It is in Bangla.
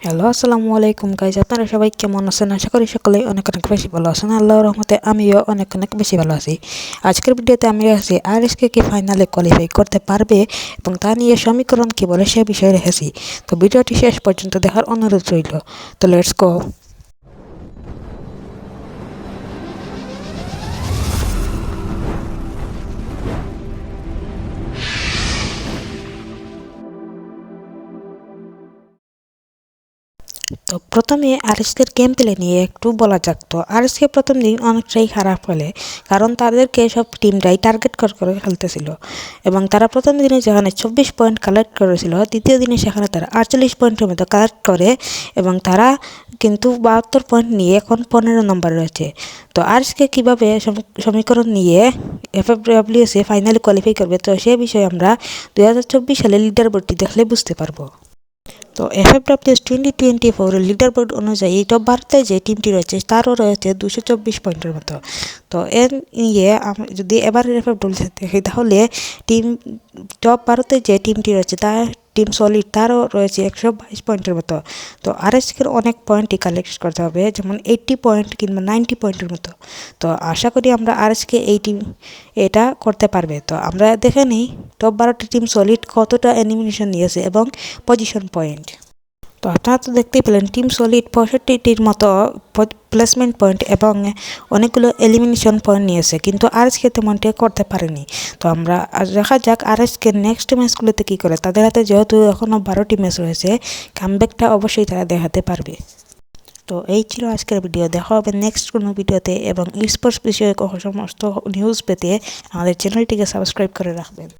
হ্যালো, আসসালামু আলাইকুম গাইজ। আপনারা সবাই কেমন আছেন? আশা করি সকলেই অনেক অনেক বেশি ভালো আছেন। আল্লাহর রহমতে আমিও অনেক অনেক বেশি ভালো আছি। আজকের ভিডিওতে আমি আছি আরএসকে কি ফাইনালে কোয়ালিফাই করতে পারবে এবং তা নিয়ে সমীকরণ কি বলে সে বিষয়ে রেখেছি। তো ভিডিওটি শেষ পর্যন্ত দেখার অনুরোধ রইল। তো লেটস গো। তো প্রথমে আরএসকের গেম প্লে নিয়ে একটু বলা যাক। তো আরএসকে প্রথম দিন অনেকটাই খারাপ হলে, কারণ তাদেরকে সব টিমটাই টার্গেট করে খেলতেছিল এবং তারা প্রথম দিনে যেখানে 24 পয়েন্ট কালেক্ট করেছিল, দ্বিতীয় দিনে সেখানে তারা 48 পয়েন্টের মতো কালেক্ট করে এবং তারা কিন্তু 72 পয়েন্ট নিয়ে এখন 15 নম্বর রয়েছে। তো আরএসকে কীভাবে সমীকরণ নিয়ে এফএফডব্লিউএসে ফাইনালি কোয়ালিফাই করবে, তো সে বিষয়ে আমরা 2024 সালে লিডার বোর্ডটি দেখলে বুঝতে পারবো। তো এফএফডব্লিউএস 2024 লিডার বোর্ড অনুযায়ী টপ ভারতে যে টিমটি রয়েছে তারও রয়েছে 224 পয়েন্টের মতো। তো এর নিয়ে যদি এবারের এফএফডব্লিউএস দেখি, তাহলে টপ ভারতে যে টিমটি রয়েছে তার টিম সলিড তারও রয়েছে 122 পয়েন্টের মতো। তো আরএসকের অনেক পয়েন্টই কালেক্ট করতে হবে, যেমন 80 পয়েন্ট কিংবা 90 পয়েন্টের মতো। তো আশা করি আমরা আরএসকে এটা করতে পারবে। তো আমরা দেখে নিই টপ 12টি টিম সলিড কতটা এলিমিনেশন নিয়েছে এবং পজিশন পয়েন্ট। তো আপনারা তো দেখতেই পেলেন, টিম সলিড 65টির মতো প্লেসমেন্ট পয়েন্ট এবং অনেকগুলো এলিমিনেশন পয়েন্ট নিয়েছে, কিন্তু আরএসকে তেমনটি করতে পারেনি। তো আমরা দেখা যাক আরএসকে নেক্সট ম্যাচগুলোতে কী করে। তাদের হাতে যেহেতু এখনও 12টি ম্যাচ রয়েছে, কামব্যাকটা অবশ্যই তারা দেখাতে পারবে। তো এই ছিল আজকের ভিডিও। দেখা হবে নেক্সট কোনো ভিডিওতে এবং স্পোর্টস বিষয়ে সমস্ত নিউজ পেতে আমাদের চ্যানেলটিকে সাবস্ক্রাইব করে রাখবেন।